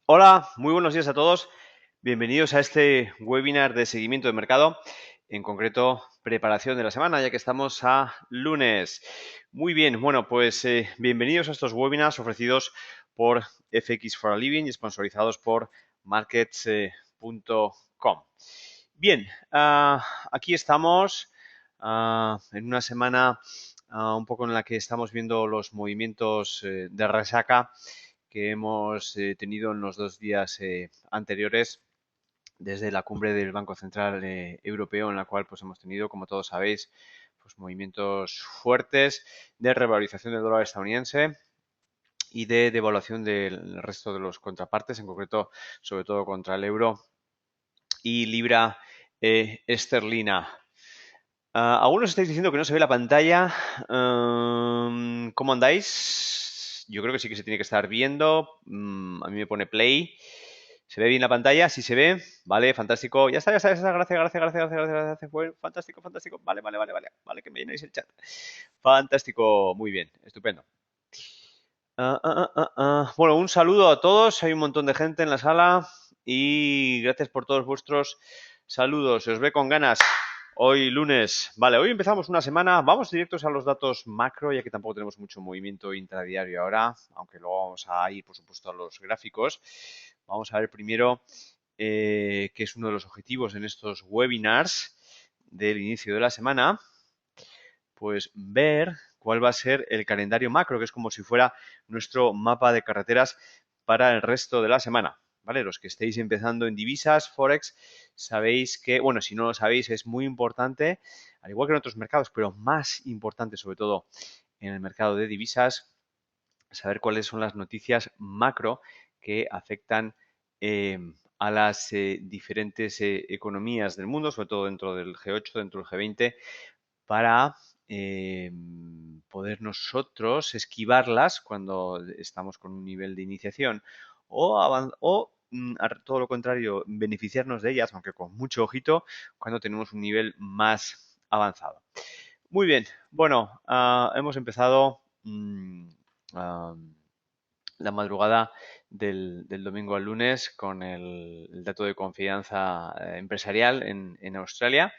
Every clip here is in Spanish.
Hola, muy buenos días a todos. Bienvenidos a este webinar de seguimiento de mercado, en concreto preparación de la semana, ya que estamos a lunes. Muy bien, bueno, pues bienvenidos a estos webinars ofrecidos por FX for a Living y sponsorizados por markets.com. Bien, aquí estamos en una semana un poco en la que estamos viendo los movimientos de resaca que hemos tenido en los 2 días anteriores desde la cumbre del Banco Central Europeo, en la cual pues hemos tenido, como todos sabéis, pues movimientos fuertes de revalorización del dólar estadounidense y de devaluación del resto de los contrapartes, en concreto, sobre todo contra el euro y libra esterlina. Algunos estáis diciendo que no se ve la pantalla. ¿Cómo andáis? Yo creo que sí que se tiene que estar viendo. A mí me pone play. ¿Se ve bien la pantalla? Sí se ve. Vale, fantástico. Ya está, ya está, ya está. Gracias, gracias, gracias, gracias, gracias. Fue fantástico, fantástico. Vale, vale, vale, vale. Vale, que me llenáis el chat. Fantástico. Muy bien. Estupendo. Bueno, un saludo a todos. Hay un montón de gente en la sala y gracias por todos vuestros saludos. Se os ve con ganas. Hoy lunes. Vale, hoy empezamos una semana. Vamos directos a los datos macro, ya que tampoco tenemos mucho movimiento intradiario ahora, aunque luego vamos a ir, por supuesto, a los gráficos. Vamos a ver primero qué es uno de los objetivos en estos webinars del inicio de la semana. Pues ver cuál va a ser el calendario macro, que es como si fuera nuestro mapa de carreteras para el resto de la semana. ¿Vale? Los que estéis empezando en divisas, Forex, sabéis que, bueno, si no lo sabéis, es muy importante, al igual que en otros mercados, pero más importante sobre todo en el mercado de divisas, saber cuáles son las noticias macro que afectan a las diferentes economías del mundo, sobre todo dentro del G8, dentro del G20, para eh, poder nosotros esquivarlas cuando estamos con un nivel de iniciación o todo lo contrario, beneficiarnos de ellas, aunque con mucho ojito, cuando tenemos un nivel más avanzado. Muy bien, bueno, hemos empezado la madrugada del domingo al lunes con el dato de confianza empresarial en Australia.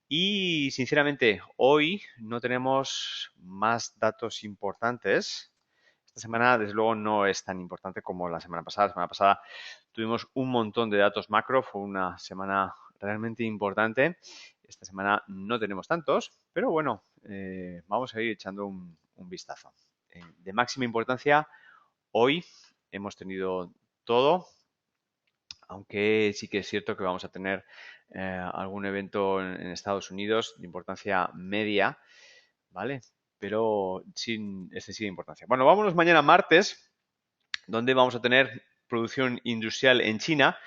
Y sinceramente, hoy no tenemos más datos importantes. Esta semana, desde luego, no es tan importante como la semana pasada. La semana pasada tuvimos un montón de datos macro. Fue una semana realmente importante. Esta semana no tenemos tantos, pero bueno, vamos a ir echando un vistazo. De máxima importancia, hoy hemos tenido todo, aunque sí que es cierto que vamos a tener algún evento en Estados Unidos de importancia media, ¿vale? Pero sin excesiva importancia. Bueno, vámonos mañana martes, donde vamos a tener producción industrial en China,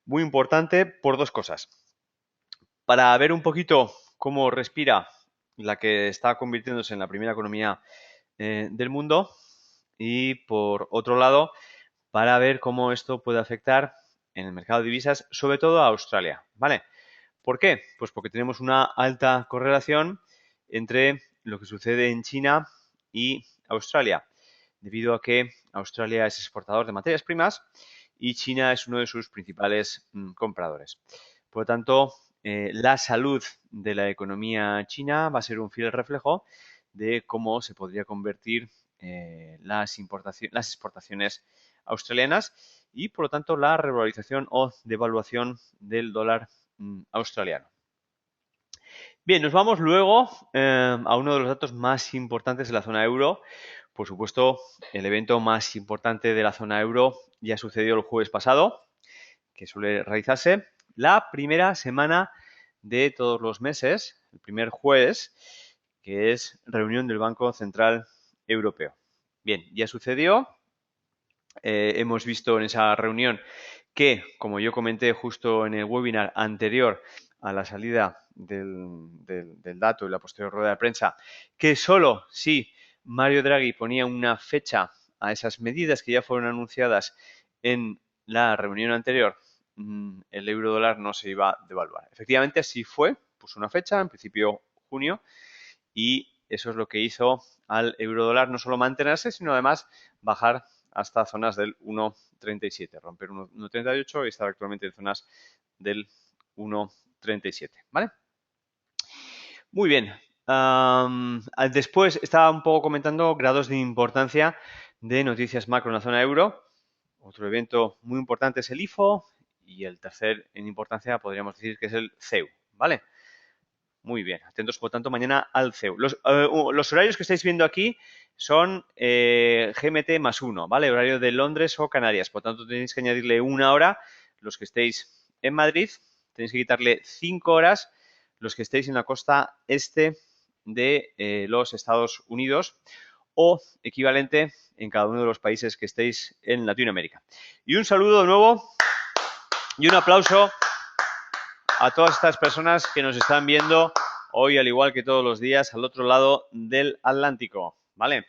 muy importante por dos cosas. Para ver un poquito cómo respira la que está convirtiéndose en la primera economía del mundo y por otro lado, para ver cómo esto puede afectar en el mercado de divisas, sobre todo a Australia, ¿vale? ¿Por qué? Pues porque tenemos una alta correlación entre lo que sucede en China y Australia, debido a que Australia es exportador de materias primas y China es uno de sus principales compradores. Por lo tanto, la salud de la economía china va a ser un fiel reflejo de cómo se podría convertir las exportaciones australianas y, por lo tanto, la revalorización o devaluación del dólar australiano. Bien, nos vamos luego a uno de los datos más importantes de la zona euro. Por supuesto, el evento más importante de la zona euro ya sucedió el jueves pasado, que suele realizarse la primera semana de todos los meses, el primer jueves, que es reunión del Banco Central Europeo. Bien, ya sucedió. Hemos visto en esa reunión que, como yo comenté justo en el webinar anterior a la salida del dato y la posterior rueda de prensa, que solo si Mario Draghi ponía una fecha a esas medidas que ya fueron anunciadas en la reunión anterior, el euro dólar no se iba a devaluar. Efectivamente, así fue, puso una fecha, en principio junio, y eso es lo que hizo al euro dólar no solo mantenerse, sino además bajar hasta zonas del 1,37, romper 1,38 y estar actualmente en zonas del 1,37, ¿vale? Muy bien. Después estaba un poco comentando grados de importancia de noticias macro en la zona euro. Otro evento muy importante es el IFO y el tercer en importancia podríamos decir que es el CEU, ¿vale? Muy bien, atentos por tanto mañana al CEU. Los horarios que estáis viendo aquí son GMT más 1, ¿vale? Horario de Londres o Canarias. Por tanto, tenéis que añadirle una hora los que estéis en Madrid. Tenéis que quitarle 5 horas los que estéis en la costa este de los Estados Unidos o equivalente en cada uno de los países que estéis en Latinoamérica. Y un saludo de nuevo y un aplauso a todas estas personas que nos están viendo hoy, al igual que todos los días, al otro lado del Atlántico, ¿vale?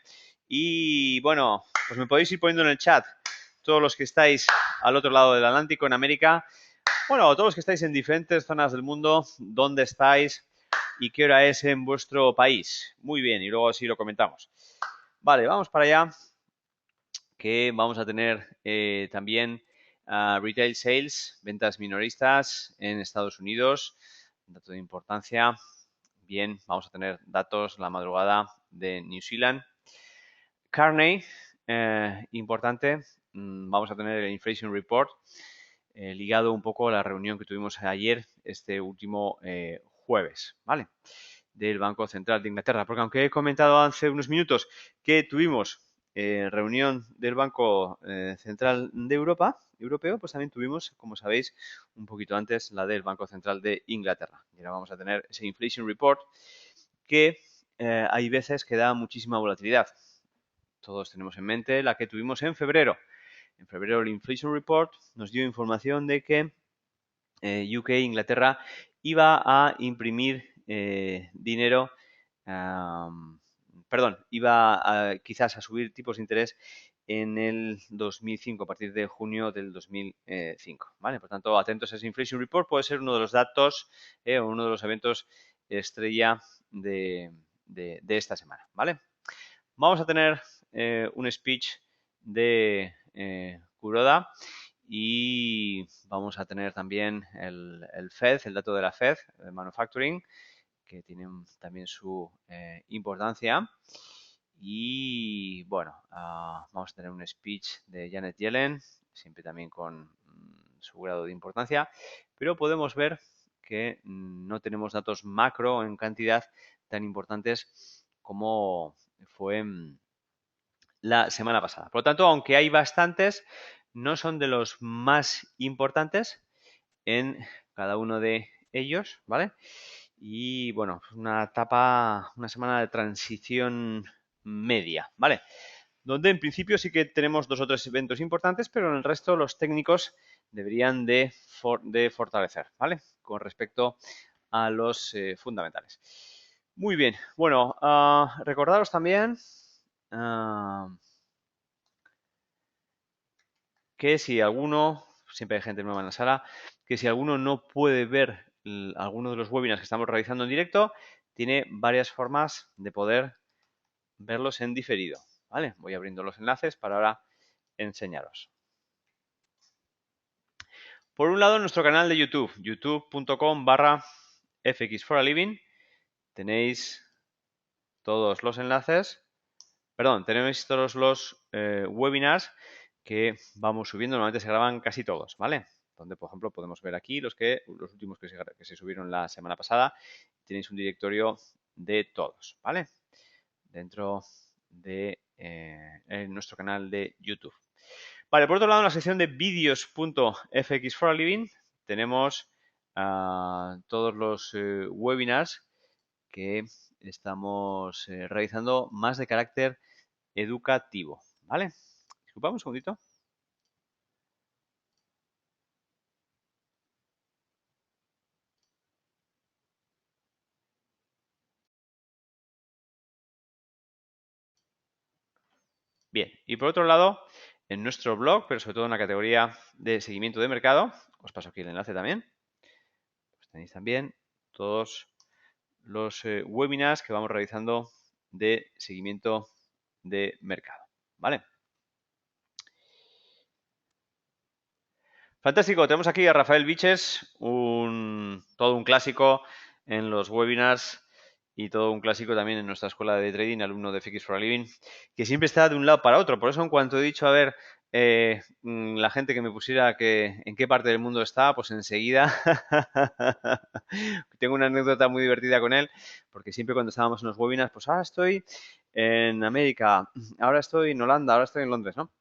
Y bueno, pues me podéis ir poniendo en el chat todos los que estáis al otro lado del Atlántico, en América, bueno, todos los que estáis en diferentes zonas del mundo, dónde estáis y qué hora es en vuestro país. Muy bien, y luego así lo comentamos. Vale, vamos para allá, que vamos a tener también retail sales, ventas minoristas en Estados Unidos, dato de importancia. Bien, vamos a tener datos la madrugada de New Zealand. Carney, importante, vamos a tener el Inflation Report, ligado un poco a la reunión que tuvimos ayer, este último jueves, ¿vale? Del Banco Central de Inglaterra. Porque aunque he comentado hace unos minutos que tuvimos reunión del Banco Central de Europeo, pues también tuvimos, como sabéis, un poquito antes la del Banco Central de Inglaterra. Y ahora vamos a tener ese Inflation Report que hay veces que da muchísima volatilidad. Todos tenemos en mente la que tuvimos en febrero. En febrero el Inflation Report nos dio información de que UK, Inglaterra, iba a imprimir dinero, iba quizás a subir tipos de interés en el 2005, a partir de junio del 2005, ¿vale? Por tanto, atentos a ese Inflation Report, puede ser uno de los datos o uno de los eventos estrella de esta semana, ¿vale? Vamos a tener un speech de Kuroda y vamos a tener también el FED, el dato de la FED, de Manufacturing, que tiene también su importancia. Y bueno, vamos a tener un speech de Janet Yellen, siempre también con su grado de importancia, pero podemos ver que no tenemos datos macro en cantidad tan importantes como fue la semana pasada. Por lo tanto, aunque hay bastantes, no son de los más importantes en cada uno de ellos, ¿vale? Y bueno, una semana de transición media, ¿vale? Donde en principio sí que tenemos 2 o 3 eventos importantes, pero en el resto los técnicos deberían de fortalecer, ¿vale? Con respecto a los fundamentales. Muy bien, bueno, recordaros también que si alguno, siempre hay gente nueva en la sala, que si alguno no puede ver alguno de los webinars que estamos realizando en directo, tiene varias formas de poder verlos en diferido, ¿vale? Voy abriendo los enlaces para ahora enseñaros. Por un lado, nuestro canal de YouTube, youtube.com/fxforaliving. Tenéis todos los enlaces, tenéis todos los webinars que vamos subiendo. Normalmente se graban casi todos, ¿vale? Donde, por ejemplo, podemos ver aquí los últimos que se subieron la semana pasada. Tenéis un directorio de todos, ¿vale? Dentro de nuestro canal de YouTube. Vale, por otro lado, en la sección de vídeos.fxforaliving tenemos todos los webinars que estamos realizando más de carácter educativo, ¿vale? Disculpad un segundito. Bien, y por otro lado, en nuestro blog, pero sobre todo en la categoría de seguimiento de mercado, os paso aquí el enlace también, pues tenéis también todos los webinars que vamos realizando de seguimiento de mercado, ¿vale? Fantástico, tenemos aquí a Rafael Viches, todo un clásico en los webinars y todo un clásico también en nuestra escuela de trading, alumno de FX for a Living, que siempre está de un lado para otro. Por eso, en cuanto he dicho, a ver, la gente que me pusiera en qué parte del mundo está, pues enseguida tengo una anécdota muy divertida con él, porque siempre cuando estábamos en los webinars, pues ahora estoy en América, ahora estoy en Holanda, ahora estoy en Londres, ¿no?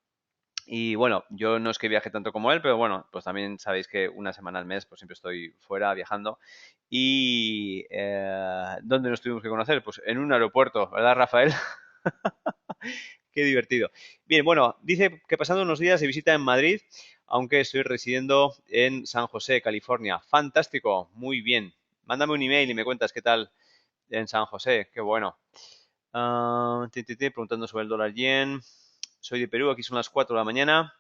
Y bueno, yo no es que viaje tanto como él, pero bueno, pues también sabéis que una semana al mes pues siempre estoy fuera viajando. Y ¿dónde nos tuvimos que conocer? Pues en un aeropuerto, ¿verdad, Rafael? Qué divertido. Bien, bueno, dice que pasando unos días de visita en Madrid, aunque estoy residiendo en San José, California. Fantástico, muy bien. Mándame un email y me cuentas qué tal en San José, qué bueno. Preguntando sobre el dólar yen. Soy de Perú, aquí son las 4 de la mañana.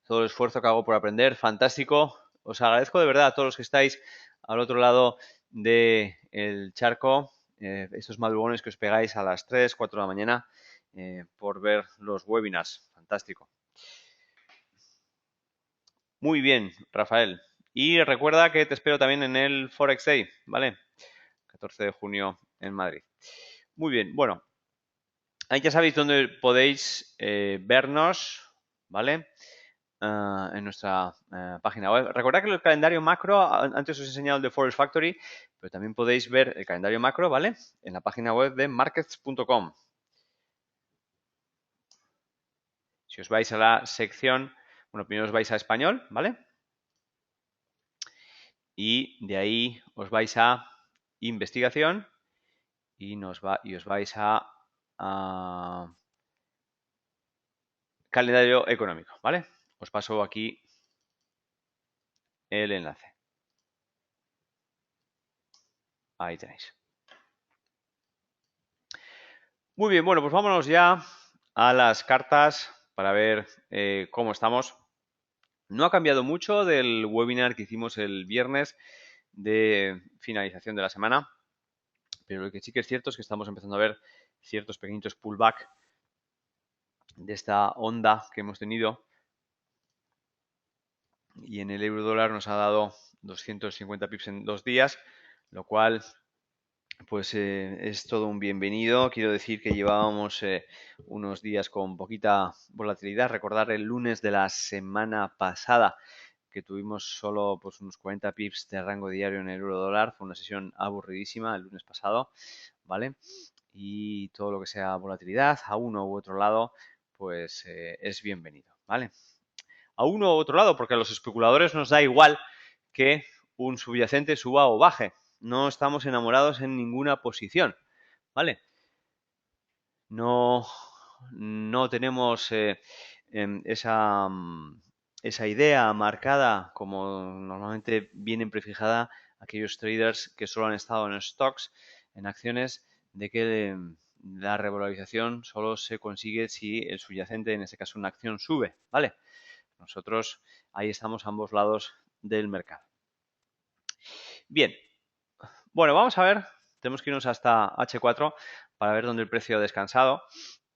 Todo el esfuerzo que hago por aprender, fantástico. Os agradezco de verdad a todos los que estáis al otro lado del charco, estos madrugones que os pegáis a las 3, 4 de la mañana por ver los webinars. Fantástico. Muy bien, Rafael. Y recuerda que te espero también en el Forex Day, ¿vale? 14 de junio en Madrid. Muy bien, bueno, ahí ya sabéis dónde podéis vernos, ¿vale? En nuestra página web. Recordad que el calendario macro, antes os he enseñado el de Forex Factory, pero también podéis ver el calendario macro, ¿vale? En la página web de markets.com. Si os vais a la sección, bueno, primero os vais a español, ¿vale? Y de ahí os vais a investigación y os vais a calendario económico, ¿vale? Os paso aquí el enlace. Ahí tenéis. Muy bien, bueno, pues vámonos ya a las cartas para ver cómo estamos. No ha cambiado mucho del webinar que hicimos el viernes de finalización de la semana, pero lo que sí que es cierto es que estamos empezando a ver ciertos pequeñitos pullback de esta onda que hemos tenido y en el euro dólar nos ha dado 250 pips en 2 días, lo cual pues es todo un bienvenido. Quiero decir que llevábamos unos días con poquita volatilidad. Recordar el lunes de la semana pasada que tuvimos solo pues unos 40 pips de rango diario en el euro dólar. Fue una sesión aburridísima el lunes pasado, ¿vale? Y todo lo que sea volatilidad a uno u otro lado, pues es bienvenido, ¿vale? A uno u otro lado, porque a los especuladores nos da igual que un subyacente suba o baje. No estamos enamorados en ninguna posición, ¿vale? No, no tenemos esa, esa idea marcada como normalmente vienen prefijada aquellos traders que solo han estado en stocks, en acciones, de que la revalorización solo se consigue si el subyacente, en este caso una acción, sube, ¿vale? Nosotros ahí estamos a ambos lados del mercado. Bien, bueno, vamos a ver, tenemos que irnos hasta H4 para ver dónde el precio ha descansado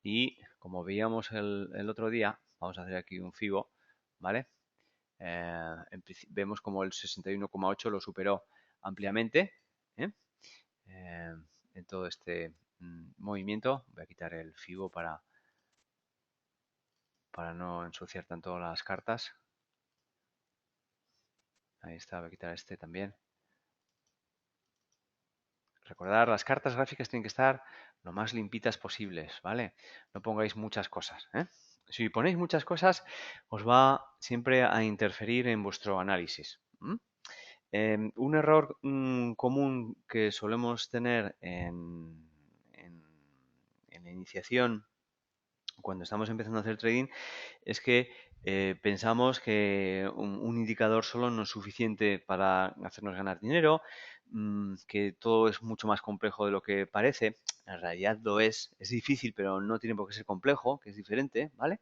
y como veíamos el otro día, vamos a hacer aquí un FIBO, ¿vale? Vemos como el 61,8 lo superó ampliamente ¿eh? Eh, en todo este movimiento. Voy a quitar el FIBO para no ensuciar tanto las cartas. Ahí está, voy a quitar este también. Recordar, las cartas gráficas tienen que estar lo más limpitas posibles, ¿vale? No pongáis muchas cosas, ¿eh? Si ponéis muchas cosas, os va siempre a interferir en vuestro análisis. Un error común que solemos tener en la iniciación cuando estamos empezando a hacer trading es que pensamos que un indicador solo no es suficiente para hacernos ganar dinero, que todo es mucho más complejo de lo que parece. En realidad lo es difícil, pero no tiene por qué ser complejo, que es diferente, ¿vale?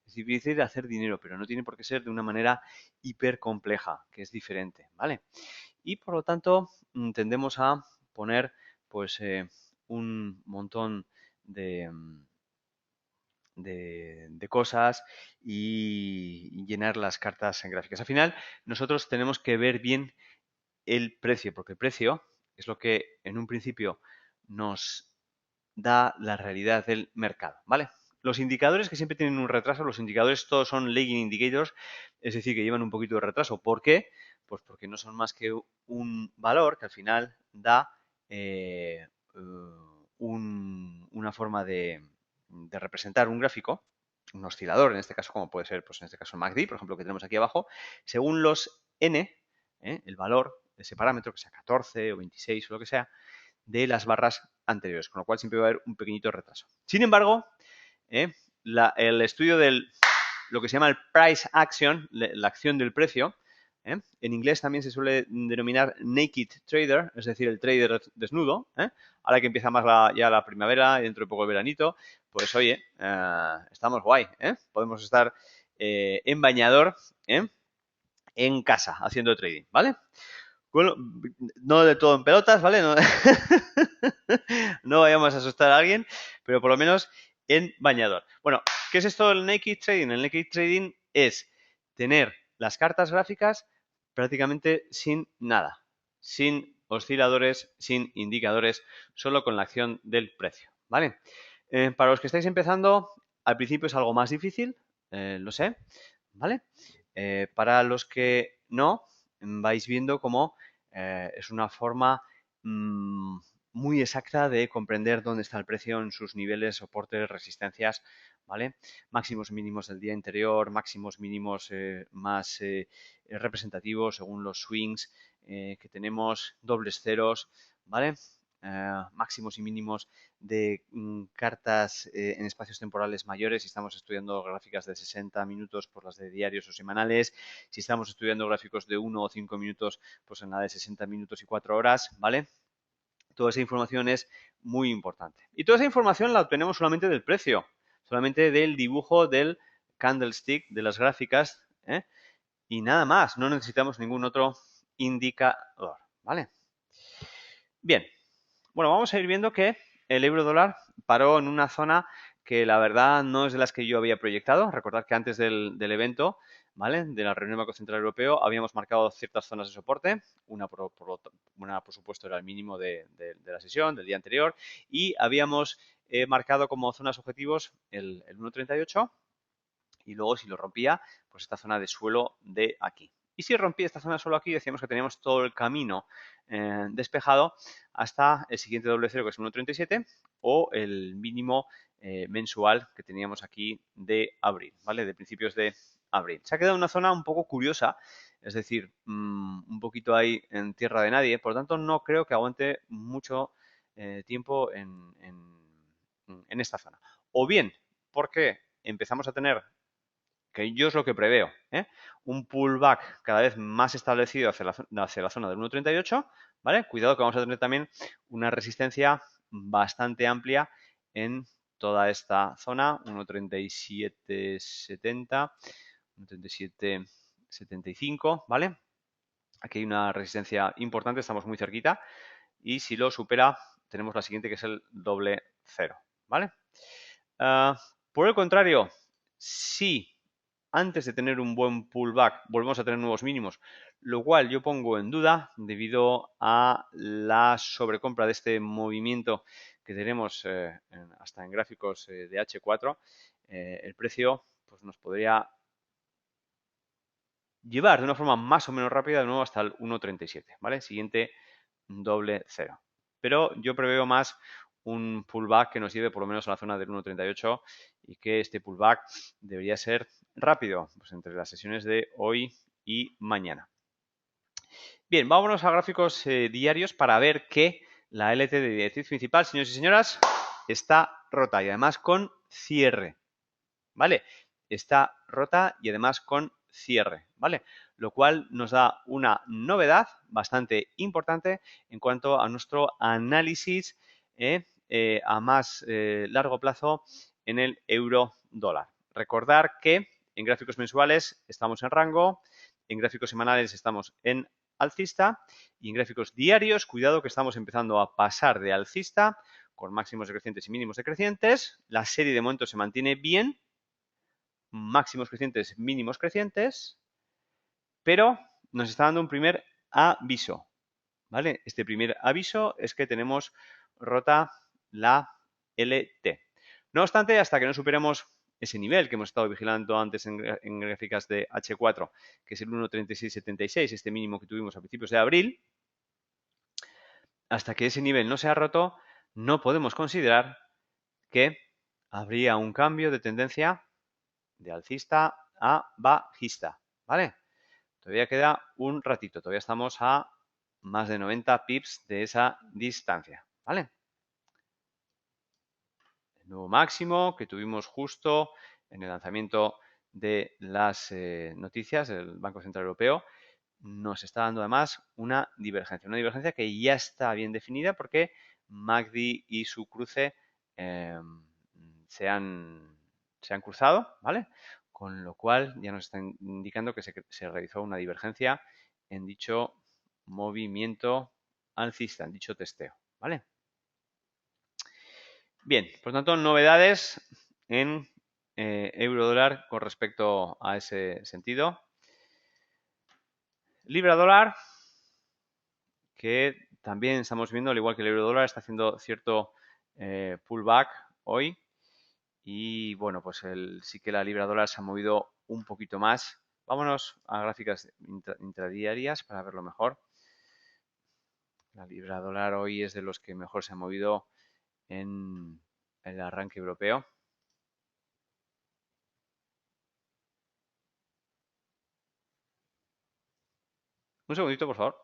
Es difícil hacer dinero, pero no tiene por qué ser de una manera hiper compleja, que es diferente, ¿vale? Y por lo tanto tendemos a poner pues un montón de, de cosas y llenar las cartas gráficas. Al final, nosotros tenemos que ver bien el precio, porque el precio es lo que en un principio nos da la realidad del mercado, ¿vale? Los indicadores que siempre tienen un retraso, los indicadores todos son lagging indicators, es decir, que llevan un poquito de retraso. ¿Por qué? Pues porque no son más que un valor que al final da una forma de representar un gráfico, un oscilador, en este caso, como puede ser, pues en este caso el MACD, por ejemplo, que tenemos aquí abajo, según los N, el valor de ese parámetro, que sea 14 o 26 o lo que sea, de las barras anteriores, con lo cual siempre va a haber un pequeñito retraso. Sin embargo, el estudio del lo que se llama el price action, la acción del precio, en inglés también se suele denominar naked trader, es decir, el trader desnudo. Ahora que empieza más ya la primavera y dentro de poco el veranito, pues oye, estamos guay. Podemos estar en bañador en casa haciendo trading, ¿vale? Bueno, no de todo en pelotas, ¿vale? No, no vayamos a asustar a alguien, pero por lo menos en bañador. Bueno, ¿qué es esto del naked trading? El naked trading es tener las cartas gráficas prácticamente sin nada, sin osciladores, sin indicadores, solo con la acción del precio, ¿vale? Para los que estáis empezando, al principio es algo más difícil, lo sé, ¿vale? Para los que no, vais viendo cómo es una forma muy exacta de comprender dónde está el precio en sus niveles, soportes, resistencias, ¿vale? Máximos mínimos del día anterior, máximos mínimos más representativos según los swings que tenemos, dobles ceros, ¿vale? Máximos y mínimos de cartas en espacios temporales mayores, si estamos estudiando gráficas de 60 minutos por las de diarios o semanales, si estamos estudiando gráficos de 1 o 5 minutos, pues en la de 60 minutos y 4 horas, ¿vale? Toda esa información es muy importante. Y toda esa información la obtenemos solamente del precio, solamente del dibujo del candlestick, de las gráficas, y nada más, no necesitamos ningún otro indicador, ¿vale? Bien, bueno, vamos a ir viendo que el euro dólar paró en una zona que la verdad no es de las que yo había proyectado. Recordad que antes del evento, ¿vale? De la reunión del Banco Central Europeo, habíamos marcado ciertas zonas de soporte. Una, por supuesto, era el mínimo de la sesión del día anterior. Y habíamos marcado como zonas objetivos el 1,38 y luego si lo rompía, pues esta zona de suelo de aquí. Y si rompía esta zona de suelo aquí, decíamos que teníamos todo el camino despejado hasta el siguiente doble cero, que es 1,37, o el mínimo mensual que teníamos aquí de abril, ¿vale? De principios de abril. Se ha quedado una zona un poco curiosa, es decir, un poquito ahí en tierra de nadie, por lo tanto no creo que aguante mucho tiempo en esta zona. O bien, porque empezamos a tener que yo es lo que preveo, un pullback cada vez más establecido hacia la zona del 1,38, ¿vale? Cuidado que vamos a tener también una resistencia bastante amplia en toda esta zona, 1,3770, 1,3775, ¿vale? Aquí hay una resistencia importante, estamos muy cerquita, y si lo supera, tenemos la siguiente que es el doble cero, ¿vale? Por el contrario, si antes de tener un buen pullback volvemos a tener nuevos mínimos, lo cual yo pongo en duda debido a la sobrecompra de este movimiento que tenemos hasta en gráficos de H4, el precio pues nos podría llevar de una forma más o menos rápida de nuevo hasta el 1,37, ¿vale? Siguiente doble cero. Pero yo preveo más un pullback que nos lleve por lo menos a la zona del 1,38 y que este pullback debería ser rápido, pues entre las sesiones de hoy y mañana. Bien, vámonos a gráficos diarios para ver que la LT de directriz principal, señores y señoras, está rota y además con cierre, ¿vale? Está rota y además con cierre, ¿vale? Lo cual nos da una novedad bastante importante en cuanto a nuestro análisis a más largo plazo en el euro dólar. Recordar que en gráficos mensuales estamos en rango, en gráficos semanales estamos en alcista y en gráficos diarios, cuidado que estamos empezando a pasar de alcista con máximos decrecientes y mínimos decrecientes. La serie de momento se mantiene bien, máximos crecientes, mínimos crecientes, pero nos está dando un primer aviso, ¿vale? Este primer aviso es que tenemos rota la LT. No obstante, hasta que no superemos ese nivel que hemos estado vigilando antes en gráficas de H4, que es el 1.3676, este mínimo que tuvimos a principios de abril, hasta que ese nivel no se ha roto, no podemos considerar que habría un cambio de tendencia de alcista a bajista, ¿vale? Todavía queda un ratito, todavía estamos a más de 90 pips de esa distancia, ¿vale? El nuevo máximo que tuvimos justo en el lanzamiento de las noticias del Banco Central Europeo nos está dando además una divergencia que ya está bien definida porque MACD y su cruce eh, se han cruzado, ¿vale? Con lo cual ya nos está indicando que se realizó una divergencia en dicho movimiento alcista, en dicho testeo, ¿vale? Bien, por tanto, novedades en euro dólar con respecto a ese sentido. Libra dólar, que también estamos viendo, al igual que el euro dólar, está haciendo cierto pullback hoy. Y bueno, pues sí que la libra dólar se ha movido un poquito más. Vámonos a gráficas intradiarias para verlo mejor. La libra dólar hoy es de los que mejor se ha movido en el arranque europeo. Un segundito, por favor.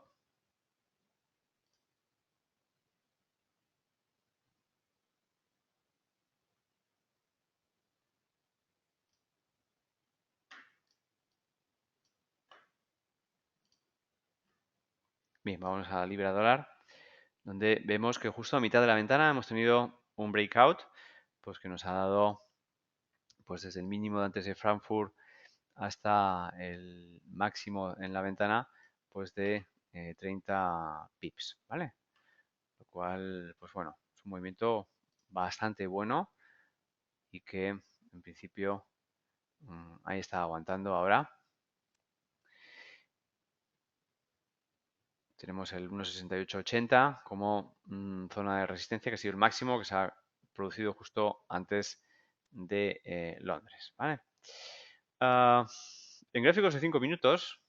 Bien, vamos a la libra dólar, donde vemos que justo a mitad de la ventana hemos tenido un breakout, pues que nos ha dado, pues desde el mínimo de antes de Frankfurt hasta el máximo en la ventana, pues de 30 pips, ¿vale? Lo cual, pues bueno, es un movimiento bastante bueno y que en principio ahí está aguantando ahora. Tenemos el 1.6880 como zona de resistencia, que ha sido el máximo que se ha producido justo antes de Londres, ¿vale? En gráficos de 5 minutos,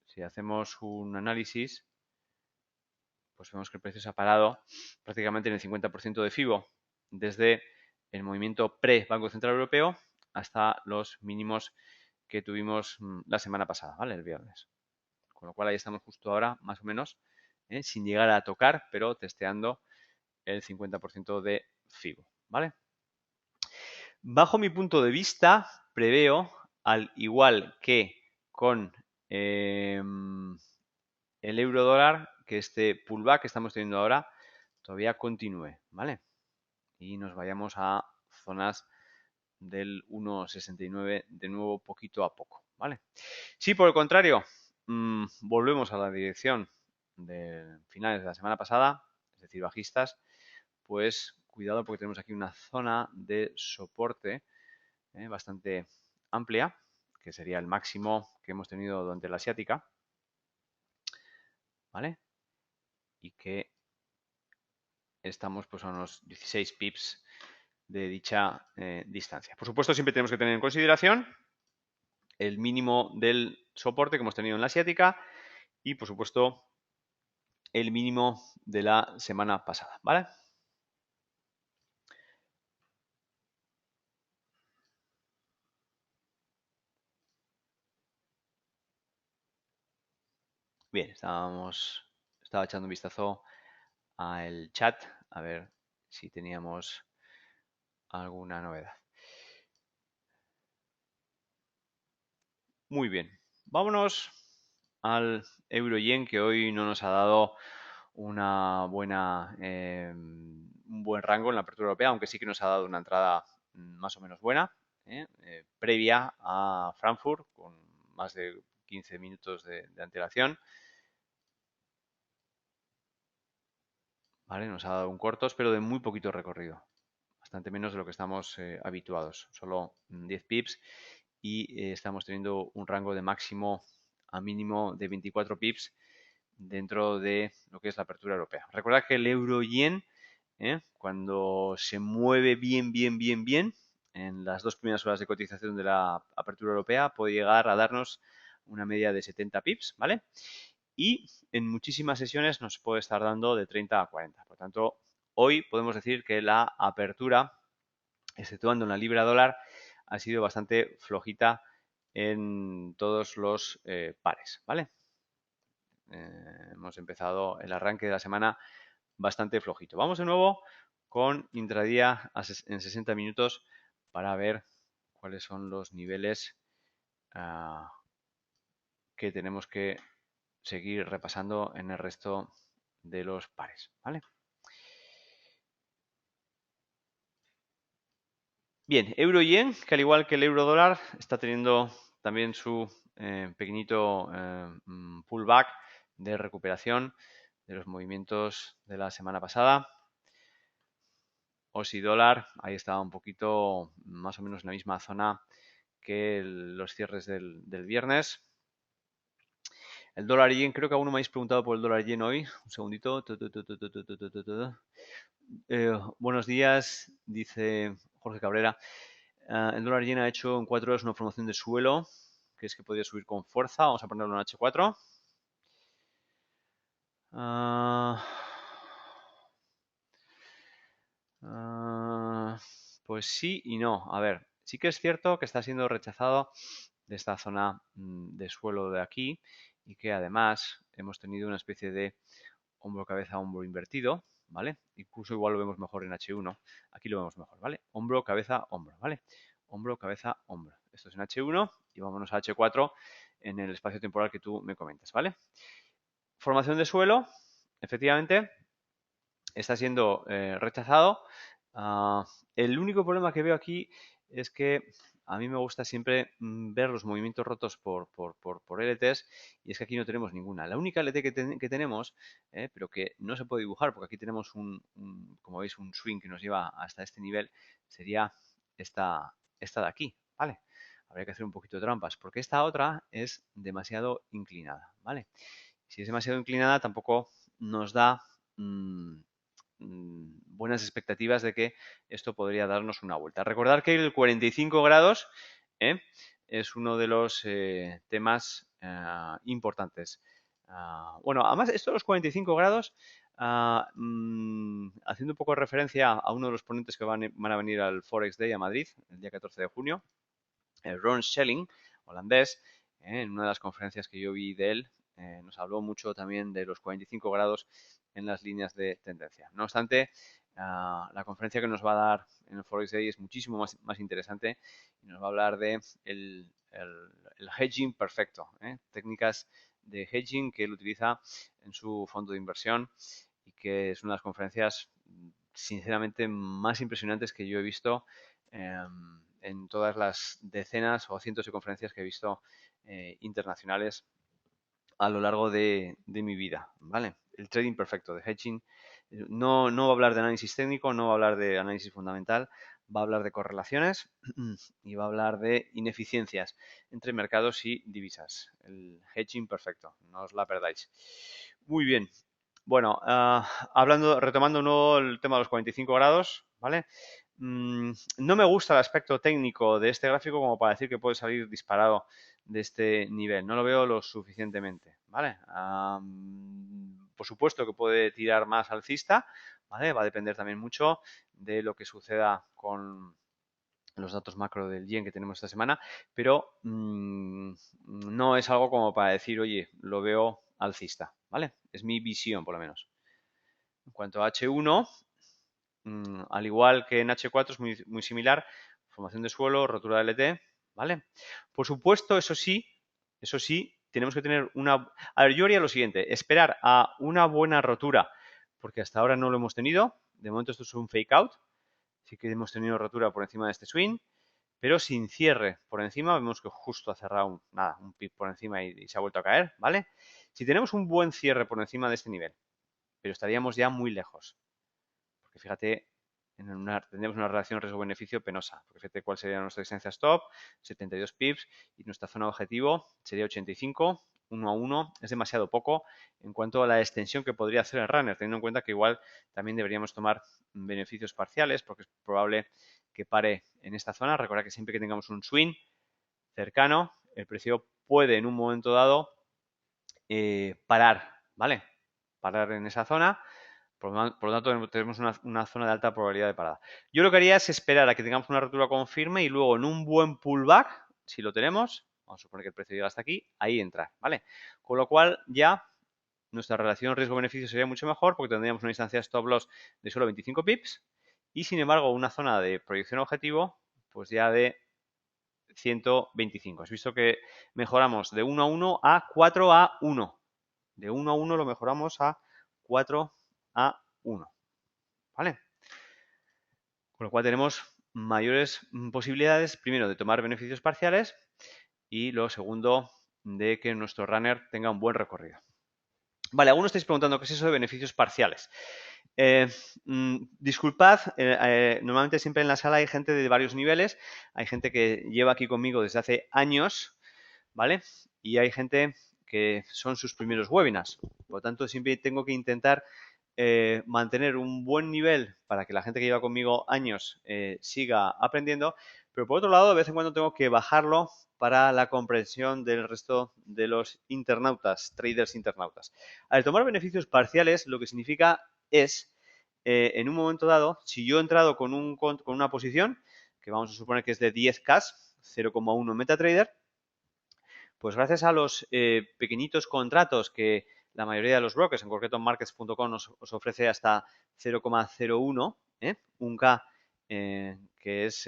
si hacemos un análisis, pues vemos que el precio se ha parado prácticamente en el 50% de FIBO desde el movimiento pre-Banco Central Europeo hasta los mínimos que tuvimos la semana pasada, ¿vale? El viernes. Con lo cual ahí estamos justo ahora, más o menos, sin llegar a tocar, pero testeando el 50% de FIBO, ¿vale? Bajo mi punto de vista, preveo, al igual que con el euro dólar, que este pullback que estamos teniendo ahora todavía continúe, ¿vale? Y nos vayamos a zonas del 1.69 de nuevo poquito a poco, ¿vale? Si por el contrario volvemos a la dirección de finales de la semana pasada, es decir, bajistas, pues cuidado porque tenemos aquí una zona de soporte bastante amplia, que sería el máximo que hemos tenido durante la asiática, ¿vale? Y que estamos pues a unos 16 pips de dicha distancia. Por supuesto, siempre tenemos que tener en consideración el mínimo del soporte que hemos tenido en la asiática y, por supuesto, el mínimo de la semana pasada, ¿vale? Bien, estaba echando un vistazo al chat a ver si teníamos alguna novedad. Muy bien, vámonos al euro yen, que hoy no nos ha dado una buena, un buen rango en la apertura europea, aunque sí que nos ha dado una entrada más o menos buena, previa a Frankfurt, con más de 15 minutos de antelación. ¿vale? Nos ha dado un cortos, pero de muy poquito recorrido. Bastante menos de lo que estamos habituados. Solo 10 pips y estamos teniendo un rango de máximo a mínimo de 24 pips dentro de lo que es la apertura europea. Recordad que el euro-yen, cuando se mueve bien, en las 2 primeras horas de cotización de la apertura europea, puede llegar a darnos una media de 70 pips, ¿vale? Y en muchísimas sesiones nos puede estar dando de 30 a 40. Por tanto, hoy podemos decir que la apertura, exceptuando en la libra dólar, ha sido bastante flojita en todos los pares, ¿vale? Hemos empezado el arranque de la semana bastante flojito. Vamos de nuevo con intradía en 60 minutos para ver cuáles son los niveles que tenemos que seguir repasando en el resto de los pares, ¿vale? Bien, euro-yen, que al igual que el euro-dólar, está teniendo también su pequeñito pullback de recuperación de los movimientos de la semana pasada. Aussie dólar, ahí estaba un poquito más o menos en la misma zona que los cierres del viernes. El dólar yen, creo que aún no me habéis preguntado por el dólar yen hoy. Un segundito. Buenos días, dice Jorge Cabrera. El dólar yen ha hecho en 4 horas una formación de suelo, que es que podría subir con fuerza. Vamos a ponerlo en H4. Pues sí y no. A ver, sí que es cierto que está siendo rechazado de esta zona de suelo de aquí y que además hemos tenido una especie de hombro, cabeza, hombro invertido, ¿vale? Incluso igual lo vemos mejor en H1. Aquí lo vemos mejor, ¿vale? Hombro, cabeza, hombro, ¿vale? Hombro, cabeza, hombro. Esto es en H1 y vámonos a H4 en el espacio temporal que tú me comentas, ¿vale? Formación de suelo, efectivamente, está siendo rechazado. El único problema que veo aquí es que a mí me gusta siempre ver los movimientos rotos por LTs y es que aquí no tenemos ninguna. La única LT que tenemos, pero que no se puede dibujar porque aquí tenemos como veis, un swing que nos lleva hasta este nivel, sería esta de aquí, ¿vale? Habría que hacer un poquito de trampas porque esta otra es demasiado inclinada, ¿vale? Si es demasiado inclinada tampoco nos da buenas expectativas de que esto podría darnos una vuelta. Recordar que el 45 grados es uno de los temas importantes. Bueno, además, esto de los 45 grados, haciendo un poco de referencia a uno de los ponentes que van a venir al Forex Day a Madrid el día 14 de junio, Ron Schelling, holandés, en una de las conferencias que yo vi de él, nos habló mucho también de los 45 grados en las líneas de tendencia. No obstante, la conferencia que nos va a dar en el Forex Day es muchísimo más interesante y nos va a hablar de el hedging perfecto, técnicas de hedging que él utiliza en su fondo de inversión y que es una de las conferencias sinceramente más impresionantes que yo he visto en todas las decenas o cientos de conferencias que he visto internacionales a lo largo de mi vida, ¿vale? El trading perfecto de hedging no va a hablar de análisis técnico, no va a hablar de análisis fundamental, va a hablar de correlaciones y va a hablar de ineficiencias entre mercados y divisas. El hedging perfecto, no os la perdáis. Muy bien. Bueno, retomando nuevo el tema de los 45 grados, ¿vale? No me gusta el aspecto técnico de este gráfico como para decir que puede salir disparado de este nivel. No lo veo lo suficientemente, ¿vale? Por supuesto que puede tirar más alcista, ¿vale? Va a depender también mucho de lo que suceda con los datos macro del yen que tenemos esta semana, pero no es algo como para decir, oye, lo veo alcista, ¿vale? Es mi visión, por lo menos. En cuanto a H1, al igual que en H4 es muy similar, formación de suelo, rotura de LT, ¿vale? Por supuesto, eso sí, tenemos que tener una... A ver, yo haría lo siguiente, esperar a una buena rotura, porque hasta ahora no lo hemos tenido, de momento esto es un fake out, sí que hemos tenido rotura por encima de este swing, pero sin cierre por encima, vemos que justo ha cerrado un pip por encima y se ha vuelto a caer, ¿vale? Si tenemos un buen cierre por encima de este nivel, pero estaríamos ya muy lejos. Porque fíjate, tendríamos una relación riesgo-beneficio penosa. Porque fíjate cuál sería nuestra distancia stop, 72 pips, y nuestra zona objetivo sería 85, 1 a 1. Es demasiado poco en cuanto a la extensión que podría hacer el runner, teniendo en cuenta que igual también deberíamos tomar beneficios parciales, porque es probable que pare en esta zona. Recuerda que siempre que tengamos un swing cercano, el precio puede en un momento dado parar, ¿vale? Parar en esa zona. Por lo tanto, tenemos una zona de alta probabilidad de parada. Yo lo que haría es esperar a que tengamos una ruptura confirme y luego en un buen pullback, si lo tenemos, vamos a suponer que el precio llega hasta aquí, ahí entrar, ¿vale? Con lo cual ya nuestra relación riesgo-beneficio sería mucho mejor porque tendríamos una distancia stop loss de solo 25 pips y sin embargo una zona de proyección objetivo pues ya de 125. Has visto que mejoramos de 1 a 1 a 4 a 1. De 1 a 1 lo mejoramos a 4 a 1. ¿Vale? Con lo cual tenemos mayores posibilidades, primero, de tomar beneficios parciales y lo segundo, de que nuestro runner tenga un buen recorrido. Vale, algunos estáis preguntando qué es eso de beneficios parciales. Disculpad, normalmente siempre en la sala hay gente de varios niveles, hay gente que lleva aquí conmigo desde hace años, ¿vale? Y hay gente que son sus primeros webinars. Por lo tanto, siempre tengo que intentar mantener un buen nivel para que la gente que lleva conmigo años siga aprendiendo, pero por otro lado, de vez en cuando tengo que bajarlo para la comprensión del resto de los internautas, traders internautas. Al tomar beneficios parciales, lo que significa es, en un momento dado, si yo he entrado con una posición, que vamos a suponer que es de 10K, 0,1 MetaTrader, pues gracias a los pequeñitos contratos que la mayoría de los brokers, en concreto markets.com, os ofrece hasta 0,01, un K, que es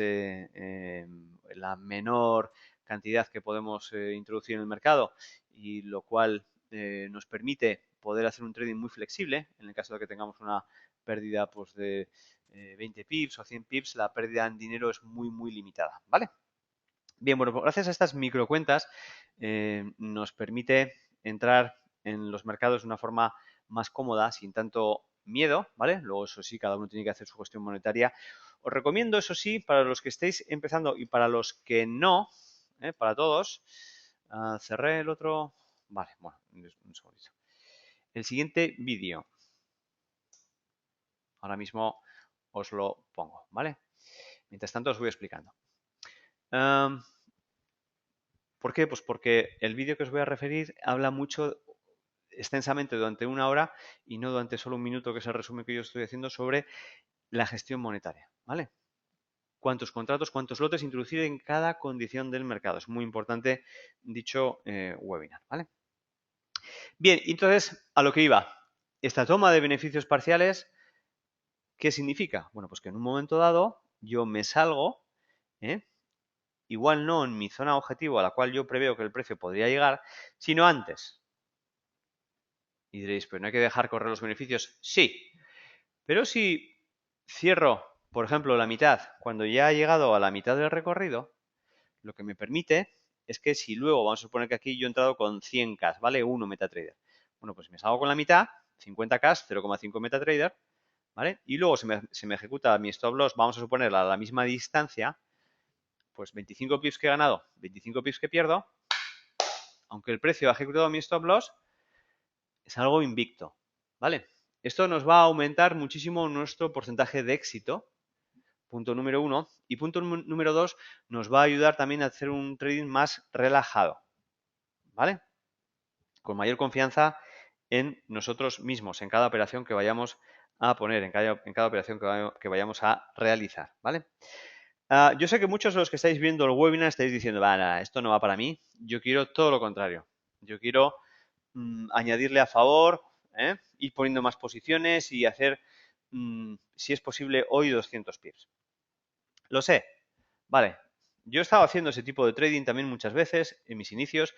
la menor cantidad que podemos introducir en el mercado y lo cual nos permite poder hacer un trading muy flexible. En el caso de que tengamos una pérdida pues, de 20 pips o 100 pips, la pérdida en dinero es muy, muy limitada, ¿vale? Bien, bueno, pues gracias a estas microcuentas nos permite entrar en los mercados de una forma más cómoda, sin tanto miedo, ¿vale? Luego, eso sí, cada uno tiene que hacer su gestión monetaria. Os recomiendo, eso sí, para los que estéis empezando y para los que no, para todos, cerré el otro. Vale, bueno, un segundito. El siguiente vídeo, ahora mismo os lo pongo, ¿vale? Mientras tanto, os voy explicando. ¿Por qué? Pues porque el vídeo que os voy a referir habla mucho extensamente durante una hora y no durante solo un minuto, que es el resumen que yo estoy haciendo sobre la gestión monetaria, ¿vale? Cuántos contratos, cuántos lotes introducir en cada condición del mercado. Es muy importante dicho webinar, ¿vale? Bien, entonces, a lo que iba. Esta toma de beneficios parciales, ¿qué significa? Bueno, pues que en un momento dado yo me salgo, igual no en mi zona objetivo a la cual yo preveo que el precio podría llegar, sino antes. Y diréis, pero no hay que dejar correr los beneficios. Sí, pero si cierro, por ejemplo, la mitad, cuando ya he llegado a la mitad del recorrido, lo que me permite es que si luego, vamos a suponer que aquí yo he entrado con 100K, ¿vale? 1 MetaTrader. Bueno, pues me salgo con la mitad, 50K, 0,5 MetaTrader, ¿vale? Y luego se me ejecuta mi stop loss, vamos a suponer a la misma distancia, pues 25 pips que he ganado, 25 pips que pierdo, aunque el precio ha ejecutado mi stop loss, es algo invicto, ¿vale? Esto nos va a aumentar muchísimo nuestro porcentaje de éxito, punto número 1. Y punto número 2, nos va a ayudar también a hacer un trading más relajado, ¿vale? Con mayor confianza en nosotros mismos, en cada operación que vayamos a poner, en cada operación que vayamos a realizar, ¿vale? Yo sé que muchos de los que estáis viendo el webinar estáis diciendo, esto no va para mí, yo quiero todo lo contrario. Yo quiero añadirle a favor, ir poniendo más posiciones y hacer, si es posible, hoy 200 pips. Lo sé, vale. Yo he estado haciendo ese tipo de trading también muchas veces en mis inicios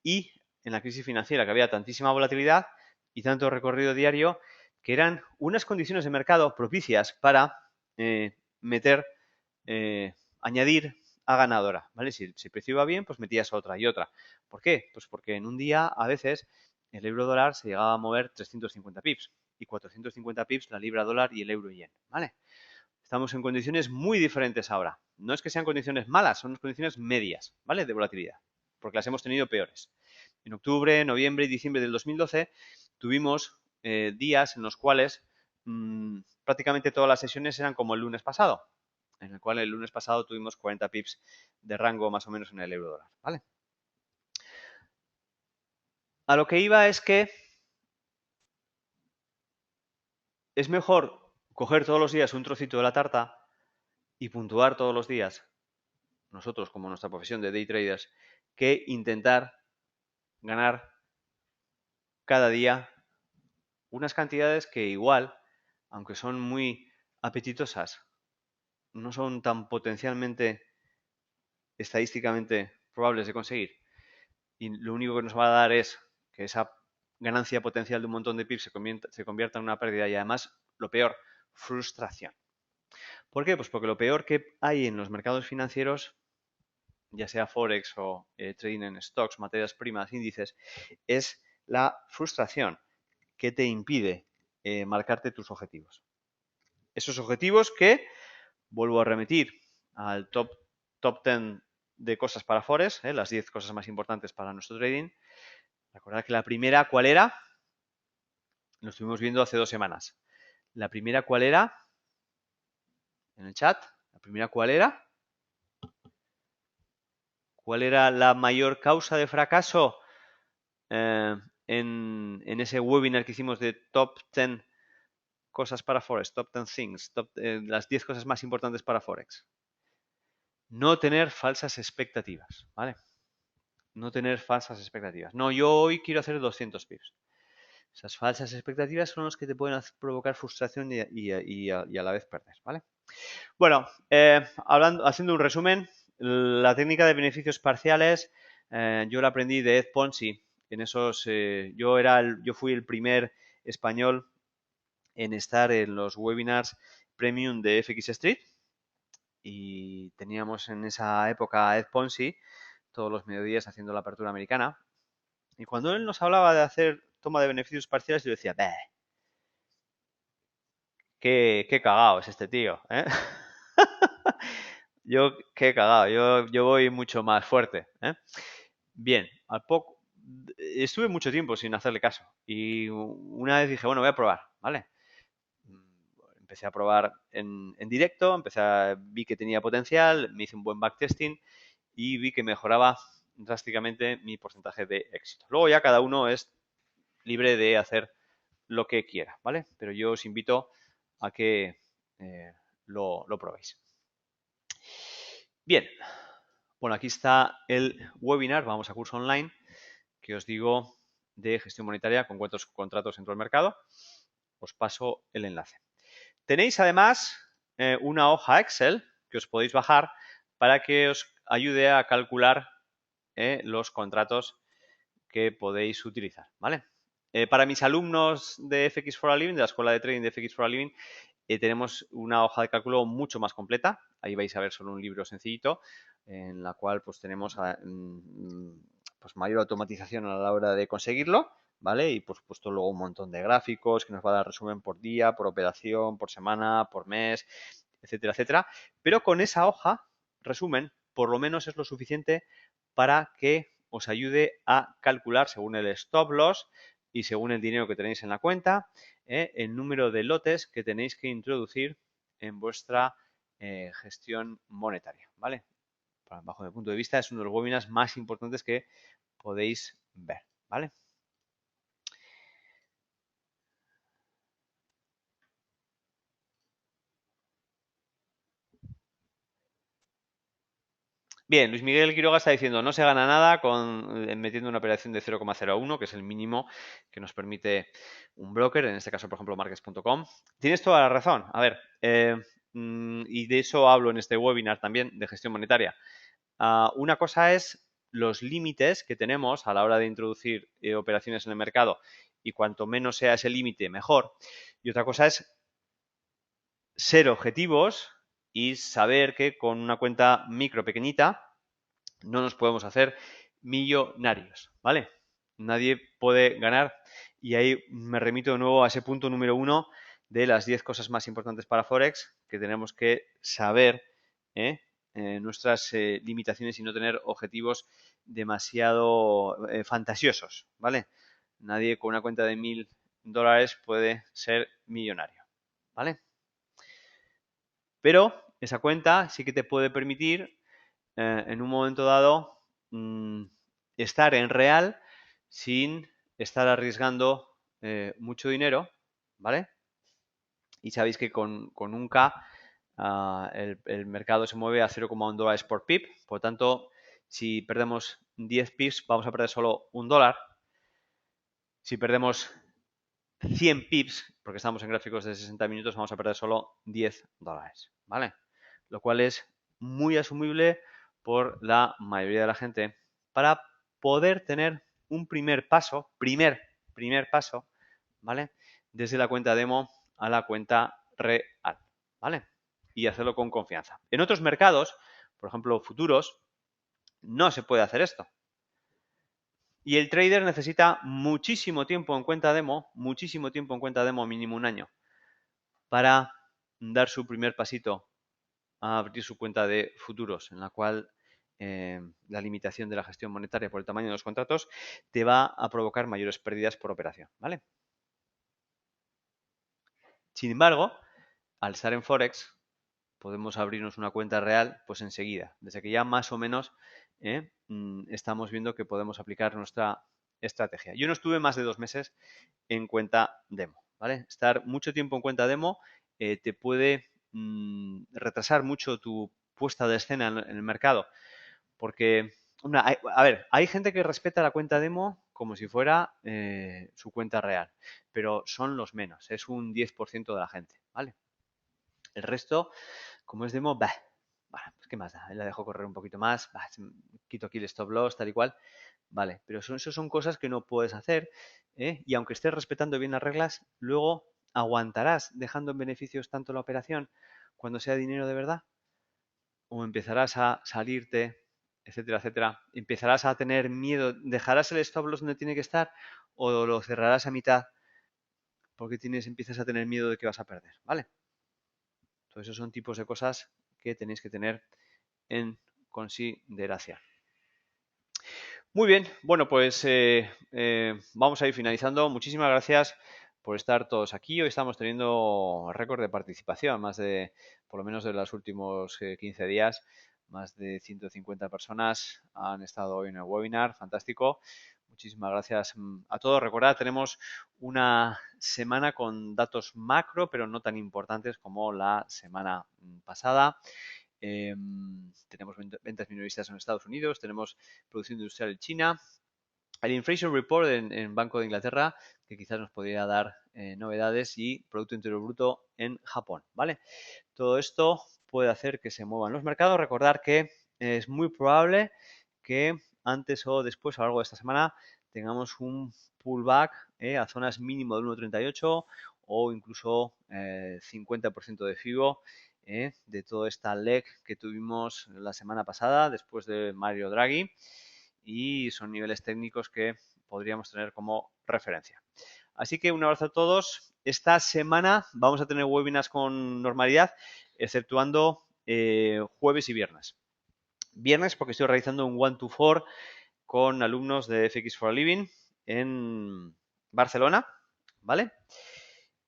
y en la crisis financiera que había tantísima volatilidad y tanto recorrido diario que eran unas condiciones de mercado propicias para añadir a ganadora, ¿vale? Si el precio iba bien, pues metías otra y otra. ¿Por qué? Pues porque en un día a veces el euro dólar se llegaba a mover 350 pips y 450 pips la libra dólar y el euro yen, ¿vale? Estamos en condiciones muy diferentes ahora. No es que sean condiciones malas, son condiciones medias, ¿vale? De volatilidad, porque las hemos tenido peores. En octubre, noviembre y diciembre del 2012 tuvimos días en los cuales prácticamente todas las sesiones eran como el lunes pasado, en el cual el lunes pasado tuvimos 40 pips de rango más o menos en el euro dólar, ¿vale? A lo que iba es que es mejor coger todos los días un trocito de la tarta y puntuar todos los días, nosotros como nuestra profesión de day traders, que intentar ganar cada día unas cantidades que igual, aunque son muy apetitosas, no son tan potencialmente, estadísticamente probables de conseguir. Y lo único que nos va a dar es que esa ganancia potencial de un montón de pips se convierta en una pérdida y además, lo peor, frustración. ¿Por qué? Pues porque lo peor que hay en los mercados financieros, ya sea Forex o trading en stocks, materias primas, índices, es la frustración que te impide marcarte tus objetivos. Esos objetivos que, vuelvo a remitir al top 10 de cosas para Forex, las 10 cosas más importantes para nuestro trading. Recordad que la primera, ¿cuál era? Lo estuvimos viendo hace 2 semanas. La primera, ¿cuál era? En el chat. La primera, ¿cuál era? ¿Cuál era la mayor causa de fracaso en ese webinar que hicimos de top 10 cosas para Forex, top 10 things, las 10 cosas más importantes para Forex? No tener falsas expectativas, ¿vale? No tener falsas expectativas. No, yo hoy quiero hacer 200 pips. Esas falsas expectativas son las que te pueden provocar frustración y a la vez perder, ¿vale? Bueno, haciendo un resumen, la técnica de beneficios parciales yo la aprendí de Ed Ponzi. Yo fui el primer español en estar en los webinars premium de FX Street y teníamos en esa época a Ed Ponzi todos los mediodías haciendo la apertura americana. Y cuando él nos hablaba de hacer toma de beneficios parciales, yo decía, "Bah, qué cagado es este tío, ¿eh?". Yo, qué cagado, yo voy mucho más fuerte, ¿eh? Bien, al poco, estuve mucho tiempo sin hacerle caso y una vez dije, bueno, voy a probar, ¿vale? Empecé a probar en directo, vi que tenía potencial, me hice un buen backtesting y vi que mejoraba drásticamente mi porcentaje de éxito. Luego ya cada uno es libre de hacer lo que quiera, ¿vale? Pero yo os invito a que lo probéis. Bien, bueno, aquí está el webinar, vamos a curso online, que os digo de gestión monetaria con cuántos contratos entró al mercado. Os paso el enlace. Tenéis además una hoja Excel que os podéis bajar para que os ayude a calcular los contratos que podéis utilizar, ¿vale? Para mis alumnos de FX for a Living, de la escuela de trading de FX for a Living, tenemos una hoja de cálculo mucho más completa. Ahí vais a ver solo un libro sencillito en la cual pues tenemos pues mayor automatización a la hora de conseguirlo, ¿vale? Y por supuesto luego un montón de gráficos que nos va a dar resumen por día, por operación, por semana, por mes, etcétera, etcétera. Pero con esa hoja, resumen, por lo menos es lo suficiente para que os ayude a calcular según el stop loss y según el dinero que tenéis en la cuenta, el número de lotes que tenéis que introducir en vuestra gestión monetaria, ¿vale? Bajo mi punto de vista es uno de los webinars más importantes que podéis ver, ¿vale? Bien, Luis Miguel Quiroga está diciendo no se gana nada metiendo una operación de 0,01, que es el mínimo que nos permite un broker, en este caso, por ejemplo, markets.com. Tienes toda la razón. A ver, y de eso hablo en este webinar también de gestión monetaria. Una cosa es los límites que tenemos a la hora de introducir operaciones en el mercado y cuanto menos sea ese límite, mejor. Y otra cosa es ser objetivos y saber que con una cuenta micro pequeñita no nos podemos hacer millonarios, ¿vale? nadie puede ganar. Y ahí me remito de nuevo a ese punto número 1 de las 10 cosas más importantes para Forex, que tenemos que saber nuestras limitaciones y no tener objetivos demasiado fantasiosos, ¿vale? Nadie con una cuenta de $1000 puede ser millonario, ¿vale? Pero esa cuenta sí que te puede permitir en un momento dado estar en real sin estar arriesgando mucho dinero, ¿vale? Y sabéis que con un K el mercado se mueve a $0,1 por pip, por lo tanto, si perdemos 10 pips vamos a perder solo $1. Si perdemos 100 pips, porque estamos en gráficos de 60 minutos, vamos a perder solo $10, ¿vale? Lo cual es muy asumible por la mayoría de la gente para poder tener un primer paso, primer paso, ¿vale? Desde la cuenta demo a la cuenta real, ¿vale? Y hacerlo con confianza. En otros mercados, por ejemplo, futuros, no se puede hacer esto. Y el trader necesita muchísimo tiempo en cuenta demo, mínimo un año, para dar su primer pasito a abrir su cuenta de futuros, en la cual la limitación de la gestión monetaria por el tamaño de los contratos te va a provocar mayores pérdidas por operación, ¿vale? Sin embargo, al estar en Forex, podemos abrirnos una cuenta real pues enseguida, desde que ya más o menos estamos viendo que podemos aplicar nuestra estrategia. Yo no estuve más de 2 meses en cuenta demo, ¿vale? Estar mucho tiempo en cuenta demo te puede retrasar mucho tu puesta de escena en el mercado, porque, a ver, hay gente que respeta la cuenta demo como si fuera su cuenta real, pero son los menos, es un 10% de la gente, ¿vale? El resto, como es demo, bah, bueno, pues qué más da, la dejo correr un poquito más, bah, quito aquí el stop loss, tal y cual, vale, pero eso son cosas que no puedes hacer, y aunque estés respetando bien las reglas, luego aguantarás dejando en beneficios tanto la operación cuando sea dinero de verdad, o empezarás a salirte, etcétera, etcétera, empezarás a tener miedo, dejarás el stop loss donde tiene que estar o lo cerrarás a mitad porque empiezas a tener miedo de que vas a perder, ¿vale? Entonces esos son tipos de cosas que tenéis que tener en consideración. Muy bien, bueno, pues vamos a ir finalizando. Muchísimas gracias por estar todos aquí. Hoy estamos teniendo récord de participación, más de, por lo menos de los últimos 15 días, más de 150 personas han estado hoy en el webinar. Fantástico. Muchísimas gracias a todos. Recordad, tenemos una semana con datos macro, pero no tan importantes como la semana pasada. Tenemos ventas minoristas en Estados Unidos, tenemos producción industrial en China, el Inflation Report en Banco de Inglaterra, que quizás nos podría dar novedades, y Producto Interior Bruto en Japón, ¿vale? Todo esto puede hacer que se muevan los mercados. Recordar que es muy probable que antes o después, a lo largo de esta semana, tengamos un pullback a zonas mínimo del 1,38 o incluso 50% de FIBO de toda esta leg que tuvimos la semana pasada después de Mario Draghi, y son niveles técnicos que podríamos tener como referencia. Así que un abrazo a todos. Esta semana vamos a tener webinars con normalidad, exceptuando jueves y viernes. Viernes porque estoy realizando un 1-to-4 con alumnos de FX for a Living en Barcelona, ¿vale?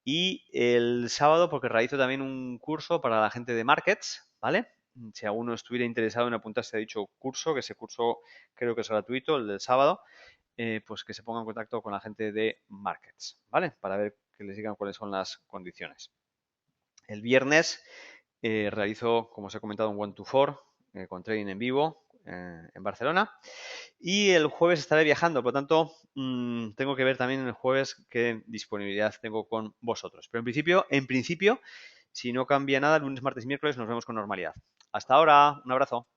Y el sábado porque realizo también un curso para la gente de Markets, ¿vale? Si alguno estuviera interesado en apuntarse a dicho curso, que ese curso creo que es gratuito, el del sábado, pues que se ponga en contacto con la gente de Markets, ¿vale? Para ver que les digan cuáles son las condiciones. El viernes realizo, como os he comentado, un 1-to-4 con trading en vivo en Barcelona. Y el jueves estaré viajando, por lo tanto, tengo que ver también el jueves qué disponibilidad tengo con vosotros. Pero en principio, si no cambia nada, lunes, martes y miércoles nos vemos con normalidad. Hasta ahora, un abrazo.